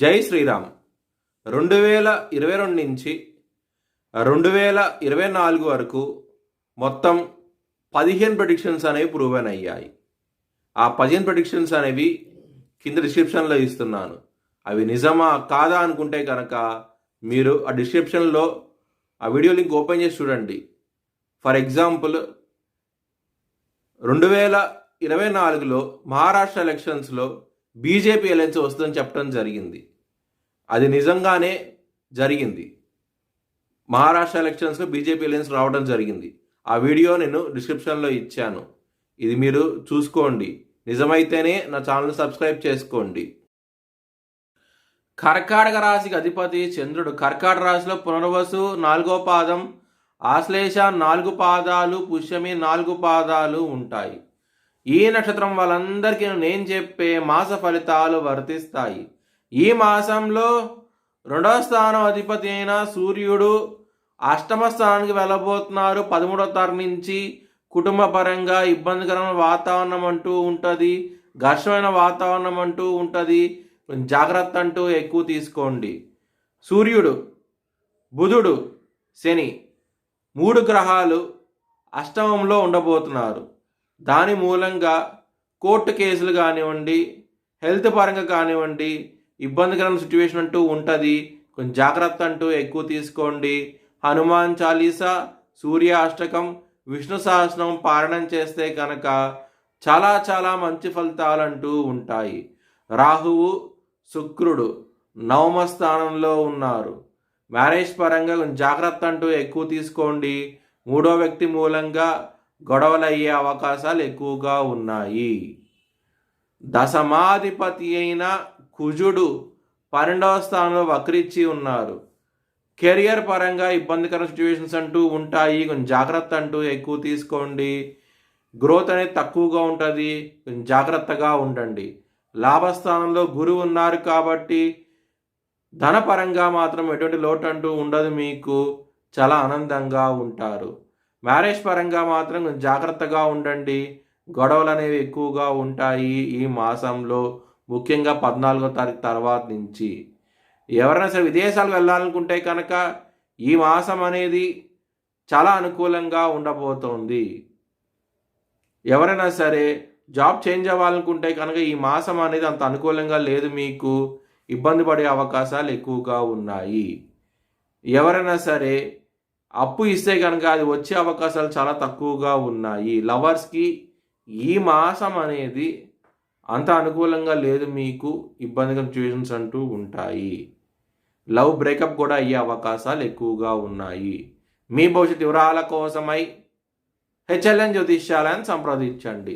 జై శ్రీరామ్. 2022 నుంచి 2024 వరకు మొత్తం 15 ప్రెడిక్షన్స్ అనేవి ప్రూవెన్ అయ్యాయి. ఆ 15 ప్రెడిక్షన్స్ అనేవి కింద డిస్క్రిప్షన్లో ఇస్తున్నాను. అవి నిజమా కాదా అనుకుంటే కనుక మీరు ఆ డిస్క్రిప్షన్లో ఆ వీడియో లింక్ ఓపెన్ చేసి చూడండి. ఫర్ ఎగ్జాంపుల్ 2024లో మహారాష్ట్ర ఎలక్షన్స్లో బీజేపీ అలయన్స్ వస్తుందని చెప్పడం జరిగింది. అది నిజంగానే జరిగింది. మహారాష్ట్ర ఎలక్షన్స్లో బీజేపీ అలయన్స్ రావడం జరిగింది. ఆ వీడియో నేను డిస్క్రిప్షన్లో ఇచ్చాను. ఇది మీరు చూసుకోండి. నిజమైతేనే నా ఛానల్ సబ్స్క్రైబ్ చేసుకోండి. కర్కాటక రాశికి అధిపతి చంద్రుడు. కర్కాటక రాశిలో పునర్వసు 4వ పాదం, ఆశ్లేష 4 పాదాలు, పుష్యమి 4 పాదాలు ఉంటాయి. ఈ నక్షత్రం వాళ్ళందరికీ నేను చెప్పే మాస ఫలితాలు వర్తిస్తాయి. ఈ మాసంలో 2వ స్థానం అధిపతి అయిన సూర్యుడు అష్టమ స్థానానికి వెళ్ళబోతున్నారు. 13వ తారీఖు నుంచి కుటుంబ పరంగా ఇబ్బందికరమైన వాతావరణం అంటూ ఉంటుంది. ఘర్షమైన వాతావరణం అంటూ ఉంటుంది. జాగ్రత్త అంటూ ఎక్కువ తీసుకోండి. సూర్యుడు, బుధుడు, శని 3 గ్రహాలు అష్టమంలో ఉండబోతున్నారు. దాని మూలంగా కోర్టు కేసులు కానివ్వండి, హెల్త్ పరంగా కానివ్వండి, ఇబ్బందికరమైన సిచ్యువేషన్ అంటూ ఉంటుంది. కొంచెం జాగ్రత్త అంటూ ఎక్కువ తీసుకోండి. హనుమాన్ చాలీసా, సూర్య అష్టకం, విష్ణు సహస్రం పారాయణం చేస్తే కనుక చాలా చాలా మంచి ఫలితాలు అంటూ ఉంటాయి. రాహువు, శుక్రుడు 9వ స్థానంలో ఉన్నారు. మ్యారేజ్ పరంగా కొంచెం జాగ్రత్త అంటూ ఎక్కువ తీసుకోండి. 3వ వ్యక్తి మూలంగా గొడవలు అయ్యే అవకాశాలు ఎక్కువగా ఉన్నాయి. దశమాధిపతి అయిన కుజుడు 12వ స్థానంలో వక్రించి ఉన్నారు. కెరియర్ పరంగా ఇబ్బందికర సిచ్యువేషన్స్ అంటూ ఉంటాయి. కొంచెం జాగ్రత్త అంటూ ఎక్కువ తీసుకోండి. గ్రోత్ అనేది తక్కువగా ఉంటుంది. కొంచెం జాగ్రత్తగా ఉండండి. లాభస్థానంలో గురువు ఉన్నారు కాబట్టి ధనపరంగా మాత్రం ఎటువంటి లోటు అంటూ ఉండదు. మీకు చాలా ఆనందంగా ఉంటారు. మ్యారేజ్ పరంగా మాత్రం కొంచెం జాగ్రత్తగా ఉండండి. గొడవలు అనేవి ఎక్కువగా ఉంటాయి ఈ మాసంలో, ముఖ్యంగా 14వ తారీఖు తర్వాత నుంచి. ఎవరైనా సరే విదేశాలకు వెళ్ళాలనుకుంటే కనుక ఈ మాసం అనేది చాలా అనుకూలంగా ఉండబోతోంది. ఎవరైనా సరే జాబ్ చేంజ్ అవ్వాలనుకుంటే కనుక ఈ మాసం అనేది అంత అనుకూలంగా లేదు. మీకు ఇబ్బంది పడే అవకాశాలు ఎక్కువగా ఉన్నాయి. ఎవరైనా సరే అప్పు ఇస్తే కనుక అది వచ్చే అవకాశాలు చాలా తక్కువగా ఉన్నాయి. లవర్స్కి ఈ మాసం అనేది అంత అనుకూలంగా లేదు. మీకు ఇబ్బందికర సిచ్యువేషన్స్ అంటూ ఉంటాయి. లవ్ బ్రేకప్ కూడా అయ్యే అవకాశాలు ఎక్కువగా ఉన్నాయి. మీ భవిష్యత్ వివరాల కోసమై HLN జ్యోతిష్యాలయాన్ని సంప్రదించండి.